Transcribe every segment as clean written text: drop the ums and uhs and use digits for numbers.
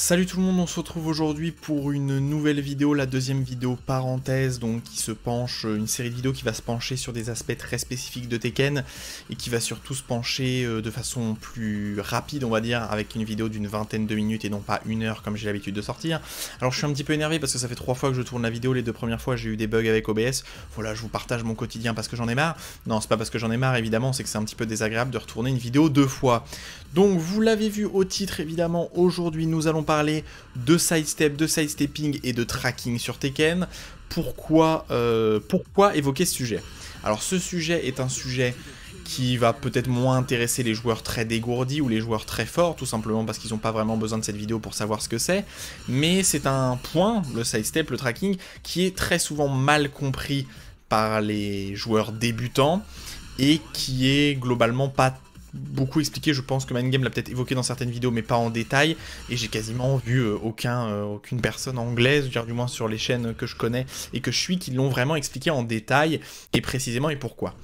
Salut tout le monde, on se retrouve aujourd'hui pour une nouvelle vidéo, la deuxième vidéo parenthèse, donc qui se penche, une série de vidéos qui va se pencher sur des aspects très spécifiques de Tekken, et qui va surtout se pencher de façon plus rapide, on va dire, avec une vidéo d'une vingtaine de minutes et non pas une heure comme j'ai l'habitude de sortir. Alors je suis un petit peu énervé parce que ça fait 3 fois que je tourne la vidéo, les 2 premières fois j'ai eu des bugs avec OBS, voilà, je vous partage mon quotidien parce que j'en ai marre. Non, c'est pas parce que j'en ai marre évidemment, c'est que c'est un petit peu désagréable de retourner une vidéo 2 fois. Donc vous l'avez vu au titre évidemment, aujourd'hui nous allons parler de sidestep, de sidestepping et de tracking sur Tekken. Pourquoi évoquer ce sujet? Alors ce sujet est un sujet qui va peut-être moins intéresser les joueurs très dégourdis ou les joueurs très forts, tout simplement parce qu'ils n'ont pas vraiment besoin de cette vidéo pour savoir ce que c'est, mais c'est un point, le sidestep, le tracking, qui est très souvent mal compris par les joueurs débutants et qui est globalement pas beaucoup expliqué. Je pense que Mindgame l'a peut-être évoqué dans certaines vidéos mais pas en détail, et j'ai quasiment vu aucune personne anglaise, du moins sur les chaînes que je connais et que je suis, qui l'ont vraiment expliqué en détail et précisément et pourquoi.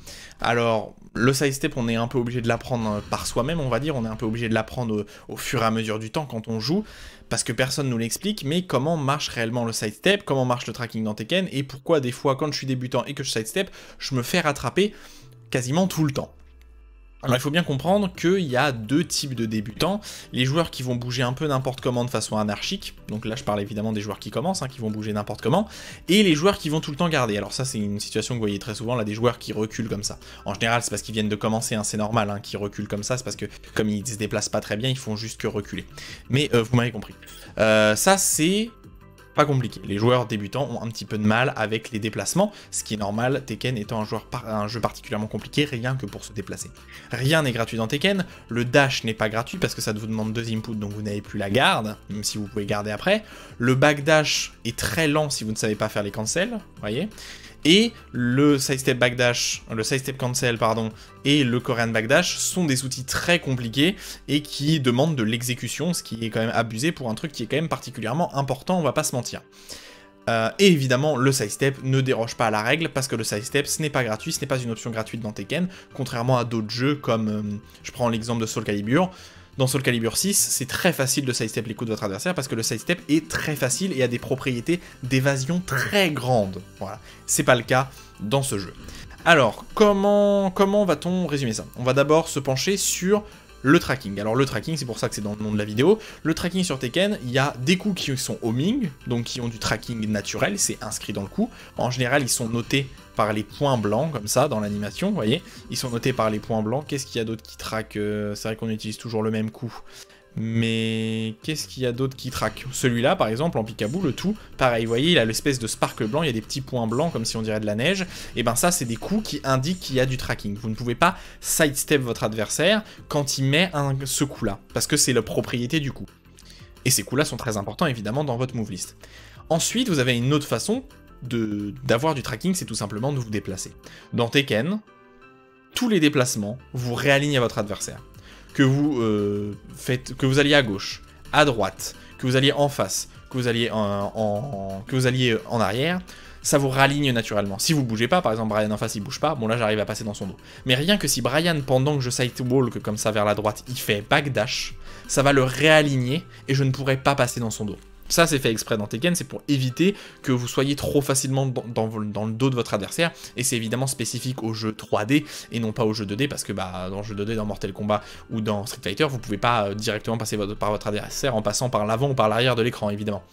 Alors le sidestep, on est un peu obligé de l'apprendre par soi-même, on va dire, on est un peu obligé de l'apprendre au fur et à mesure du temps quand on joue, parce que personne nous l'explique. Mais comment marche réellement le sidestep, comment marche le tracking dans Tekken, et pourquoi des fois quand je suis débutant et que je sidestep, je me fais rattraper quasiment tout le temps. Alors il faut bien comprendre qu'il y a 2 types de débutants, les joueurs qui vont bouger un peu n'importe comment de façon anarchique, donc là je parle évidemment des joueurs qui commencent, qui vont bouger n'importe comment, et les joueurs qui vont tout le temps garder. Alors ça c'est une situation que vous voyez très souvent, là, des joueurs qui reculent comme ça. En général c'est parce qu'ils viennent de commencer, c'est normal qu'ils reculent comme ça, c'est parce que comme ils se déplacent pas très bien, ils font juste que reculer. Mais vous m'avez compris. Ça c'est pas compliqué, les joueurs débutants ont un petit peu de mal avec les déplacements, ce qui est normal, Tekken étant un jeu particulièrement compliqué, rien que pour se déplacer. Rien n'est gratuit dans Tekken, le dash n'est pas gratuit parce que ça vous demande 2 inputs, donc vous n'avez plus la garde, même si vous pouvez garder après. Le backdash est très lent si vous ne savez pas faire les cancels, voyez. Et le sidestep backdash, le sidestep cancel, pardon, et le Korean backdash sont des outils très compliqués et qui demandent de l'exécution, ce qui est quand même abusé pour un truc qui est quand même particulièrement important, on va pas se mentir. Et évidemment, le sidestep ne déroge pas à la règle, parce que le sidestep, ce n'est pas gratuit, ce n'est pas une option gratuite dans Tekken, contrairement à d'autres jeux comme, je prends l'exemple de Soul Calibur. Dans Soul Calibur 6, c'est très facile de sidestep les coups de votre adversaire parce que le sidestep est très facile et a des propriétés d'évasion très grandes. Voilà, c'est pas le cas dans ce jeu. Alors, comment va-t-on résumer ça? On va d'abord se pencher sur le tracking. Alors le tracking, c'est pour ça que c'est dans le nom de la vidéo. Le tracking sur Tekken, il y a des coups qui sont homing, donc qui ont du tracking naturel, c'est inscrit dans le coup. En général, ils sont notés par les points blancs, comme ça, dans l'animation, vous voyez. Ils sont notés par les points blancs. Qu'est-ce qu'il y a d'autre qui traque? C'est vrai qu'on utilise toujours le même coup. Mais qu'est-ce qu'il y a d'autre qui traque? Celui-là, par exemple, en Picaboo, le tout, pareil, vous voyez, il a l'espèce de sparkle blanc, il y a des petits points blancs, comme si on dirait de la neige. Et ben ça, c'est des coups qui indiquent qu'il y a du tracking. Vous ne pouvez pas sidestep votre adversaire quand il met ce coup-là, parce que c'est la propriété du coup. Et ces coups-là sont très importants, évidemment, dans votre move list. Ensuite, vous avez une autre façon d'avoir du tracking, c'est tout simplement de vous déplacer. Dans Tekken, tous les déplacements vous réalignent à votre adversaire. Que vous alliez à gauche, à droite, que vous alliez en face, que vous alliez en arrière, ça vous réaligne naturellement. Si vous bougez pas, par exemple Brian en face il bouge pas, bon là j'arrive à passer dans son dos. Mais rien que si Brian, pendant que je sidewalk comme ça vers la droite, il fait backdash, ça va le réaligner et je ne pourrai pas passer dans son dos. Ça c'est fait exprès dans Tekken, c'est pour éviter que vous soyez trop facilement dans le dos de votre adversaire, et c'est évidemment spécifique au jeu 3D et non pas au jeu 2D, parce que dans le jeu 2D, dans Mortal Kombat ou dans Street Fighter, vous pouvez pas directement passer par votre adversaire en passant par l'avant ou par l'arrière de l'écran, évidemment.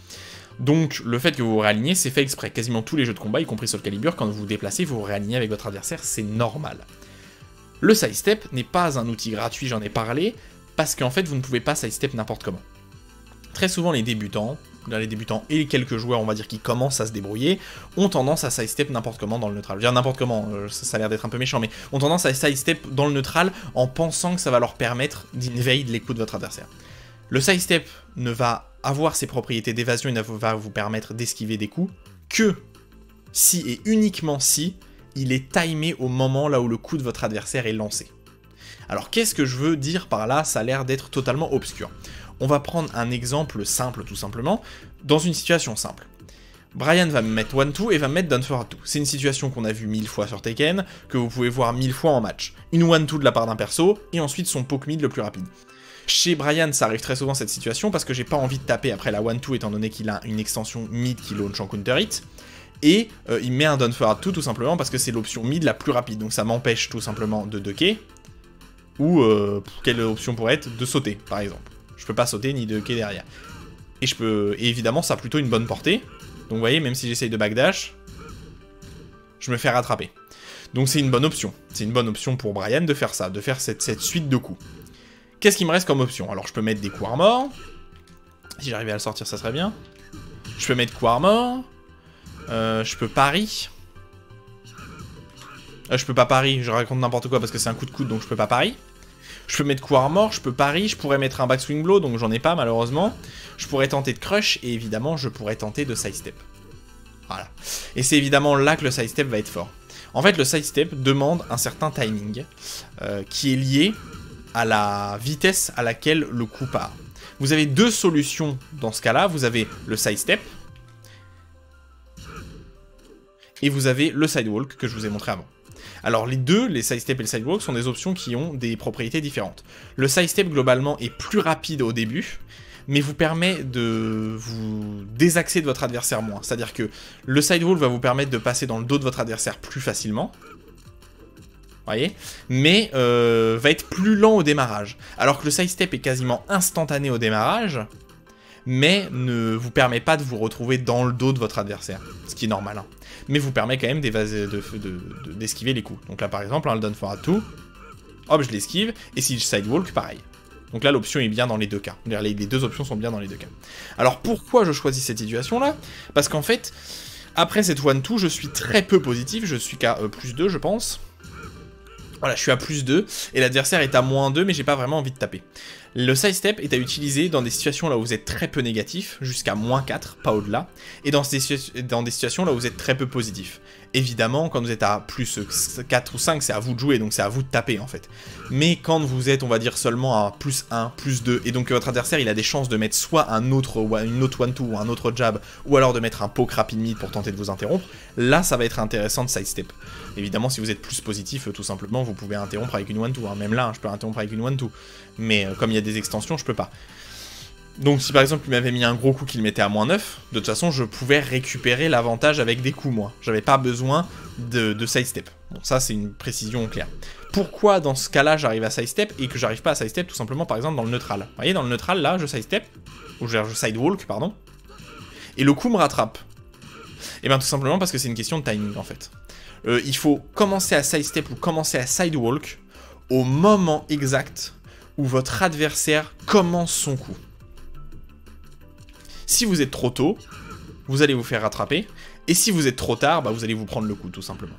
Donc le fait que vous vous réalignez, c'est fait exprès. Quasiment tous les jeux de combat, y compris Soul Calibur, quand vous vous déplacez, vous vous réalignez avec votre adversaire, c'est normal. Le sidestep n'est pas un outil gratuit, j'en ai parlé, parce qu'en fait vous ne pouvez pas sidestep n'importe comment. Très souvent les débutants et quelques joueurs, on va dire, qui commencent à se débrouiller, ont tendance à sidestep n'importe comment dans le neutral. Je veux dire n'importe comment, ça a l'air d'être un peu méchant, mais ont tendance à sidestep dans le neutral en pensant que ça va leur permettre d'invade les coups de votre adversaire. Le sidestep ne va avoir ses propriétés d'évasion et ne va vous permettre d'esquiver des coups que si et uniquement si il est timé au moment là où le coup de votre adversaire est lancé. Alors qu'est-ce que je veux dire par là? Ça a l'air d'être totalement obscur. On va prendre un exemple simple, tout simplement, dans une situation simple. Brian va me mettre 1-2 et va me mettre down forward 2. C'est une situation qu'on a vue 1000 fois sur Tekken, que vous pouvez voir 1000 fois en match. Une 1-2 de la part d'un perso, et ensuite son poke mid le plus rapide. Chez Brian, ça arrive très souvent cette situation, parce que j'ai pas envie de taper après la 1-2, étant donné qu'il a une extension mid qui launch en counter hit. Et il met un Down Forward 2 tout simplement parce que c'est l'option mid la plus rapide. Donc ça m'empêche tout simplement de ducker. Ou quelle option pourrait être de sauter, par exemple. Je peux pas sauter ni ducker derrière. Et évidemment, ça a plutôt une bonne portée. Donc vous voyez, même si j'essaye de backdash, je me fais rattraper. Donc c'est une bonne option. C'est une bonne option pour Brian de faire ça, de faire cette suite de coups. Qu'est-ce qu'il me reste comme option? Alors je peux mettre des coups armor. Si j'arrivais à le sortir, ça serait bien. Je peux mettre coups armor. Je peux pari. Je peux pas pari, je raconte n'importe quoi parce que c'est un coup de coude donc je peux pas pari. Je peux mettre coup armor, je peux pari, je pourrais mettre un backswing blow donc j'en ai pas malheureusement. Je pourrais tenter de crush et évidemment je pourrais tenter de sidestep. Voilà. Et c'est évidemment là que le sidestep va être fort. En fait le sidestep demande un certain timing qui est lié à la vitesse à laquelle le coup part. Vous avez deux solutions dans ce cas-là, vous avez le sidestep et vous avez le sidewalk que je vous ai montré avant. Alors les deux, les sidestep et le sidewalk, sont des options qui ont des propriétés différentes. Le sidestep globalement est plus rapide au début, mais vous permet de vous désaxer de votre adversaire moins. C'est-à-dire que le sidewalk va vous permettre de passer dans le dos de votre adversaire plus facilement, voyez, mais va être plus lent au démarrage. Alors que le sidestep est quasiment instantané au démarrage, mais ne vous permet pas de vous retrouver dans le dos de votre adversaire, ce qui est normal, hein. Mais vous permet quand même d'esquiver les coups. Donc là par exemple, hein, le down forward 2, hop je l'esquive, et si je sidewalk, pareil. Donc là l'option est bien dans les deux cas, les deux options sont bien dans les deux cas. Alors pourquoi je choisis cette situation là? Parce qu'en fait, après cette 1-2, je suis très peu positif, je suis qu'à plus 2 je pense. Voilà, je suis à plus 2, et l'adversaire est à moins 2, mais j'ai pas vraiment envie de taper. Le sidestep est à utiliser dans des situations là où vous êtes très peu négatif, jusqu'à moins 4, pas au-delà, et dans des situations là où vous êtes très peu positif. Évidemment, quand vous êtes à plus 4 ou 5, c'est à vous de jouer, donc c'est à vous de taper en fait. Mais quand vous êtes, on va dire, seulement à plus 1, plus 2, et donc votre adversaire il a des chances de mettre soit une autre 1-2 ou un autre jab, ou alors de mettre un poke rapid mid pour tenter de vous interrompre, là ça va être intéressant de sidestep. Évidemment, si vous êtes plus positif, tout simplement, vous pouvez interrompre avec une 1-2, hein. Même là, hein, je peux interrompre avec une 1-2, mais comme il y a des extensions, je peux pas. Donc si par exemple il m'avait mis un gros coup qu'il mettait à moins 9, de toute façon je pouvais récupérer l'avantage avec des coups moi. J'avais pas besoin de sidestep. Bon ça c'est une précision claire. Pourquoi dans ce cas là j'arrive à sidestep et que j'arrive pas à sidestep tout simplement par exemple dans le neutral. Vous voyez dans le neutral là je sidestep, ou je sidewalk pardon, et le coup me rattrape. Et bien tout simplement parce que c'est une question de timing en fait. Il faut commencer à sidestep ou commencer à sidewalk au moment exact où votre adversaire commence son coup. Si vous êtes trop tôt, vous allez vous faire rattraper, et si vous êtes trop tard, bah vous allez vous prendre le coup, tout simplement.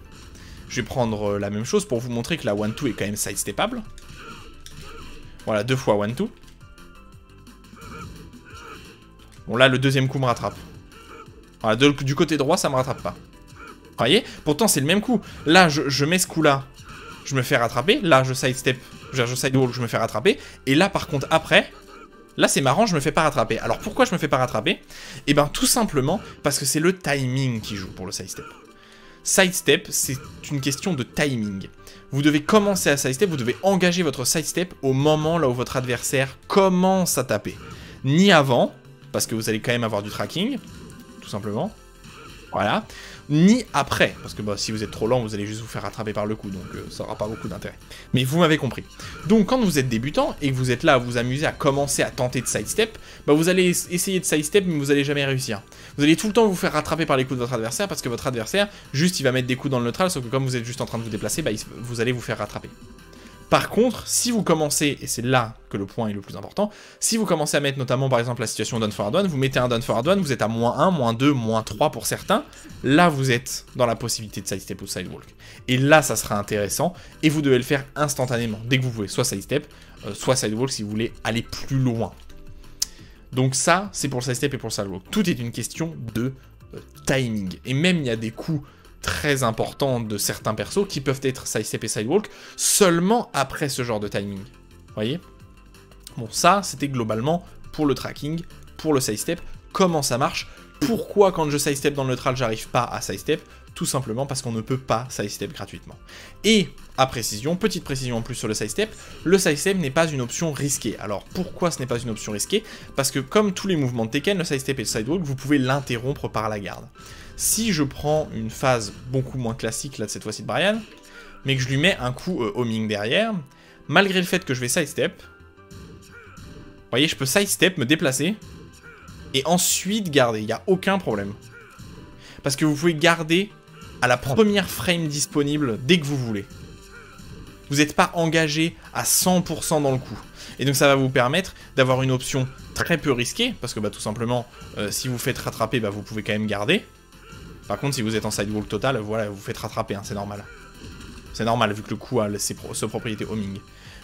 Je vais prendre la même chose pour vous montrer que la 1-2 est quand même sidestepable. Voilà, 2 fois 1-2. Bon là, le deuxième coup me rattrape. Voilà, du côté droit, ça me rattrape pas. Vous voyez? Pourtant, c'est le même coup. Là, je mets ce coup-là, je me fais rattraper. Là, je sidestep, je sidewalk, je me fais rattraper. Et là, par contre, après... Là, c'est marrant, je me fais pas rattraper. Alors, pourquoi je me fais pas rattraper? Eh ben, tout simplement parce que c'est le timing qui joue pour le sidestep. Sidestep, c'est une question de timing. Vous devez commencer à sidestep, vous devez engager votre sidestep au moment là où votre adversaire commence à taper. Ni avant, parce que vous allez quand même avoir du tracking, tout simplement. Voilà. Ni après, parce que bah, si vous êtes trop lent, vous allez juste vous faire rattraper par le coup, donc ça n'aura pas beaucoup d'intérêt. Mais vous m'avez compris. Donc quand vous êtes débutant, et que vous êtes là à vous amuser à commencer à tenter de sidestep, bah vous allez essayer de sidestep, mais vous allez jamais réussir. Vous allez tout le temps vous faire rattraper par les coups de votre adversaire, parce que votre adversaire, juste il va mettre des coups dans le neutral, sauf que comme vous êtes juste en train de vous déplacer, bah, vous allez vous faire rattraper. Par contre, si vous commencez, et c'est là que le point est le plus important, si vous commencez à mettre notamment par exemple la situation down forward 1, vous mettez un down forward 1, vous êtes à moins 1, moins 2, moins 3 pour certains, là vous êtes dans la possibilité de sidestep ou sidewalk. Et là ça sera intéressant, et vous devez le faire instantanément, dès que vous pouvez, soit sidestep, soit sidewalk si vous voulez aller plus loin. Donc ça, c'est pour le sidestep et pour le sidewalk. Tout est une question de timing. Et même il y a des coups très importants de certains persos qui peuvent être sidestep et sidewalk seulement après ce genre de timing. Vous voyez? Bon, ça, c'était globalement pour le tracking, pour le sidestep, comment ça marche Pourquoi quand je sidestep dans le neutral, j'arrive pas à sidestep? Tout simplement parce qu'on ne peut pas sidestep gratuitement. Et, à précision, petite précision en plus sur le sidestep n'est pas une option risquée. Alors, pourquoi ce n'est pas une option risquée? Parce que comme tous les mouvements de Tekken, le sidestep et le sidewalk, vous pouvez l'interrompre par la garde. Si je prends une phase beaucoup moins classique, là, de cette fois-ci de Bryan, mais que je lui mets un coup homing derrière, malgré le fait que je vais sidestep, vous voyez, je peux sidestep, me déplacer, et ensuite garder, il n'y a aucun problème. Parce que vous pouvez garder à la première frame disponible dès que vous voulez. Vous n'êtes pas engagé à 100% dans le coup. Et donc ça va vous permettre d'avoir une option très peu risquée, parce que bah, tout simplement, si vous faites rattraper, bah, vous pouvez quand même garder. Par contre, si vous êtes en sidewalk total, voilà, vous faites rattraper, hein, c'est normal. C'est normal, vu que le coup a ses propriétés homing.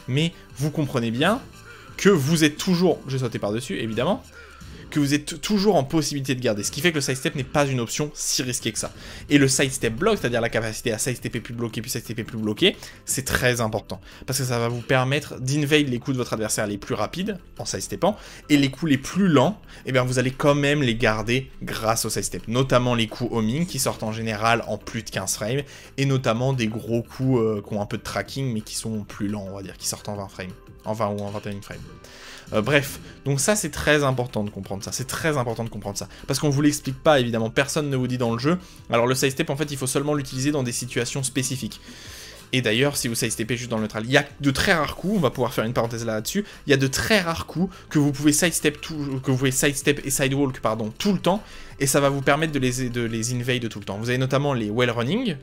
Mais vous comprenez bien que vous êtes toujours... Je vais sauter par-dessus, évidemment. Que vous êtes toujours en possibilité de garder. Ce qui fait que le sidestep n'est pas une option si risquée que ça. Et le sidestep block, c'est-à-dire la capacité à sidestepper plus bloquer, puis sidestepper plus bloquer, c'est très important. Parce que ça va vous permettre d'invade les coups de votre adversaire les plus rapides, en sidesteppant, et les coups les plus lents, eh bien vous allez quand même les garder grâce au sidestep. Notamment les coups homing, qui sortent en général en plus de 15 frames, et notamment des gros coups qui ont un peu de tracking, mais qui sont plus lents, on va dire, qui sortent en 20 frames. En 20 ou en 21 frames. Bref, donc ça c'est très important de comprendre ça, c'est très important de comprendre ça, parce qu'on vous l'explique pas évidemment, personne ne vous dit dans le jeu, alors le sidestep en fait il faut seulement l'utiliser dans des situations spécifiques. Et d'ailleurs, si vous sidesteppez juste dans le neutral, il y a de très rares coups, on va pouvoir faire une parenthèse là-dessus, il y a de très rares coups que vous pouvez sidestep, et sidewalk pardon, tout le temps, et ça va vous permettre de les invade tout le temps. Vous avez notamment les well running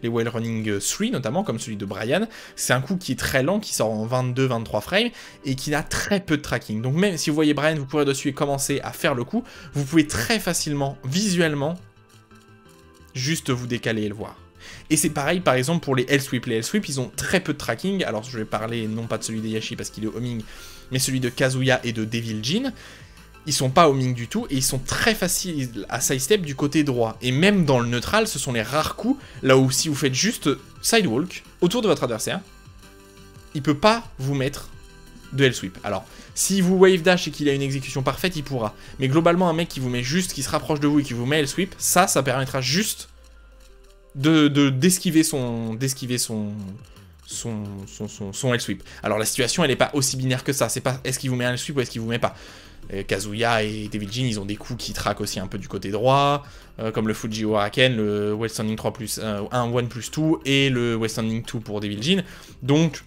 3 notamment, comme celui de Bryan, c'est un coup qui est très lent, qui sort en 22-23 frames, et qui a très peu de tracking. Donc même si vous voyez Bryan, vous courez dessus et commencer à faire le coup, vous pouvez très facilement, visuellement, juste vous décaler et le voir. Et c'est pareil par exemple pour les L-Sweep. Les L-Sweep ils ont très peu de tracking, alors je vais parler non pas de celui d'Eyashi parce qu'il est homing, mais celui de Kazuya et de Devil Jin. Ils sont pas homing du tout et ils sont très faciles à sidestep du côté droit. Et même dans le neutral, ce sont les rares coups, là où si vous faites juste sidewalk autour de votre adversaire, il peut pas vous mettre de L-Sweep. Alors, si vous wave dash et qu'il a une exécution parfaite, il pourra. Mais globalement, un mec qui vous met juste, qui se rapproche de vous et qui vous met L-Sweep, ça permettra juste d'esquiver son L-Sweep. Alors la situation elle est pas aussi binaire que ça, c'est pas est-ce qu'il vous met un L-Sweep ou est-ce qu'il vous met pas. Kazuya et Devil Jin ils ont des coups qui traquent aussi un peu du côté droit, comme le Fuji Huraken, le West Standing 3 plus 1, 1+2 et le West Standing 2 pour Devil Jin. Donc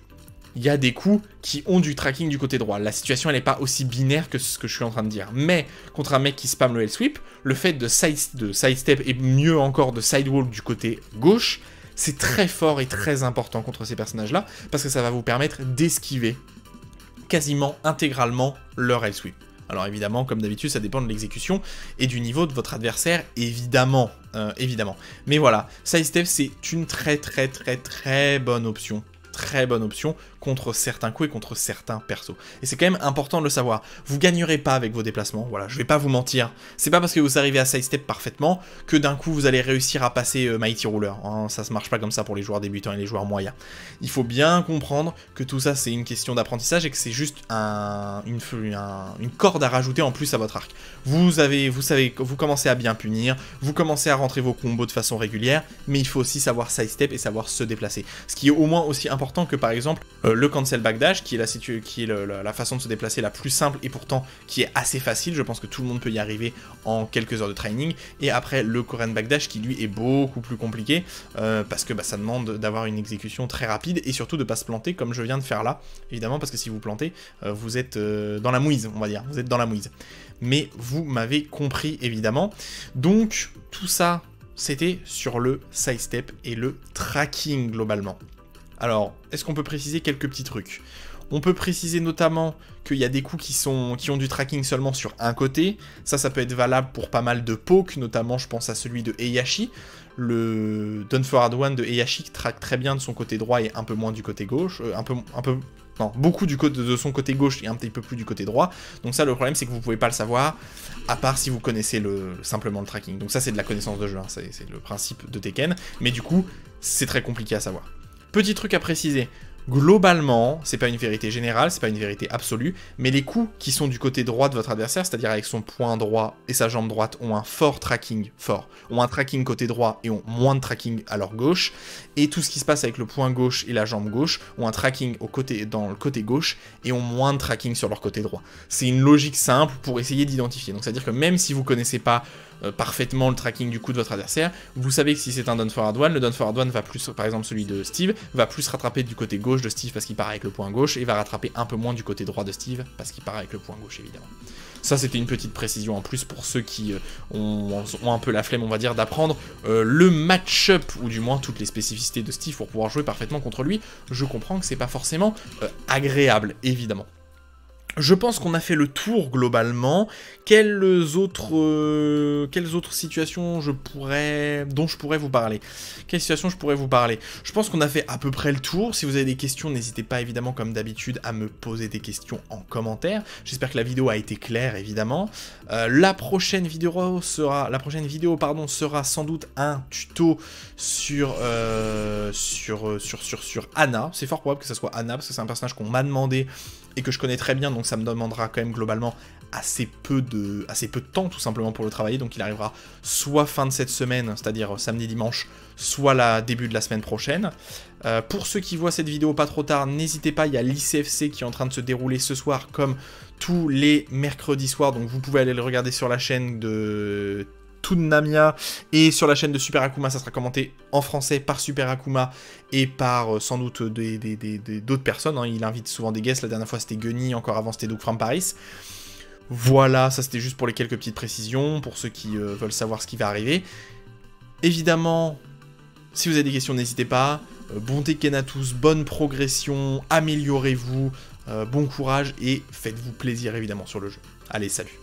il y a des coups qui ont du tracking du côté droit. La situation, elle n'est pas aussi binaire que ce que je suis en train de dire. Mais, contre un mec qui spam le L-Sweep, le fait de sidestep et mieux encore de sidewalk du côté gauche, c'est très fort et très important contre ces personnages-là, parce que ça va vous permettre d'esquiver quasiment intégralement leur L-Sweep. Alors évidemment, comme d'habitude, ça dépend de l'exécution et du niveau de votre adversaire, évidemment. Mais voilà, sidestep, c'est une très bonne option. Très bonne option contre certains coups et contre certains persos. Et c'est quand même important de le savoir. Vous gagnerez pas avec vos déplacements, voilà, je vais pas vous mentir. C'est pas parce que vous arrivez à sidestep parfaitement que d'un coup vous allez réussir à passer Mighty Ruler. Hein, ça se marche pas comme ça pour les joueurs débutants et les joueurs moyens. Il faut bien comprendre que tout ça c'est une question d'apprentissage et que c'est juste une corde à rajouter en plus à votre arc. Vous savez, vous commencez à bien punir, vous commencez à rentrer vos combos de façon régulière, mais il faut aussi savoir sidestep et savoir se déplacer. Ce qui est au moins aussi important que par exemple le cancel backdash, qui est la façon de se déplacer la plus simple et pourtant qui est assez facile, je pense que tout le monde peut y arriver en quelques heures de training, et après le Korean backdash qui lui est beaucoup plus compliqué, parce que ça demande d'avoir une exécution très rapide, et surtout de pas se planter comme je viens de faire là, évidemment parce que si vous plantez, vous êtes dans la mouise, on va dire, vous êtes dans la mouise. Mais vous m'avez compris évidemment, donc tout ça c'était sur le sidestep et le tracking globalement. Alors, est-ce qu'on peut préciser quelques petits trucs? On peut préciser notamment qu'il y a des coups qui ont du tracking seulement sur un côté. Ça peut être valable pour pas mal de pokes, notamment je pense à celui de Eyashi. Le Done Forward One de Eyashi qui traque très bien de son côté droit et un peu moins du côté gauche. Beaucoup de son côté gauche et un petit peu plus du côté droit. Donc ça, le problème, c'est que vous pouvez pas le savoir, à part si vous connaissez simplement le tracking. Donc ça, c'est de la connaissance de jeu, hein. C'est le principe de Tekken. Mais du coup, c'est très compliqué à savoir. Petit truc à préciser, Globalement, c'est pas une vérité générale, c'est pas une vérité absolue, mais les coups qui sont du côté droit de votre adversaire, c'est-à-dire avec son poing droit et sa jambe droite, ont un fort tracking, ont un tracking côté droit et ont moins de tracking à leur gauche, et tout ce qui se passe avec le poing gauche et la jambe gauche ont un tracking dans le côté gauche et ont moins de tracking sur leur côté droit. C'est une logique simple pour essayer d'identifier. Donc c'est-à-dire que même si vous connaissez pas parfaitement le tracking du coup de votre adversaire, vous savez que si c'est un down forward one, le down forward one va plus, par exemple celui de Steve, va plus rattraper du côté gauche de Steve parce qu'il part avec le poing gauche, et va rattraper un peu moins du côté droit de Steve parce qu'il part avec le poing gauche évidemment. Ça c'était une petite précision en plus pour ceux qui ont un peu la flemme on va dire d'apprendre le match-up, ou du moins toutes les spécificités de Steve pour pouvoir jouer parfaitement contre lui. Je comprends que c'est pas forcément agréable évidemment. Je pense qu'on a fait le tour globalement. Quelles autres situations dont je pourrais vous parler? Quelles situations je pourrais vous parler? Je pense qu'on a fait à peu près le tour. Si vous avez des questions, n'hésitez pas évidemment comme d'habitude à me poser des questions en commentaire. J'espère que la vidéo a été claire évidemment. La prochaine vidéo sera sans doute un tuto sur Anna. C'est fort probable que ça soit Anna parce que c'est un personnage qu'on m'a demandé et que je connais très bien, donc ça me demandera quand même globalement assez peu de temps tout simplement pour le travailler, donc il arrivera soit fin de cette semaine, c'est-à-dire samedi, dimanche, soit début de la semaine prochaine. Pour ceux qui voient cette vidéo pas trop tard, n'hésitez pas, il y a l'ICFC qui est en train de se dérouler ce soir comme tous les mercredis soirs, donc vous pouvez aller le regarder sur la chaîne de Toonamia, et sur la chaîne de Super Akuma, ça sera commenté en français par Super Akuma et par sans doute d'autres personnes, hein. Il invite souvent des guests, la dernière fois c'était Gunny, encore avant c'était Doug from Paris. Voilà, ça c'était juste pour les quelques petites précisions, pour ceux qui veulent savoir ce qui va arriver. Évidemment, si vous avez des questions, n'hésitez pas. Bon Tekken à tous, bonne progression, améliorez-vous, bon courage et faites-vous plaisir évidemment sur le jeu. Allez, salut.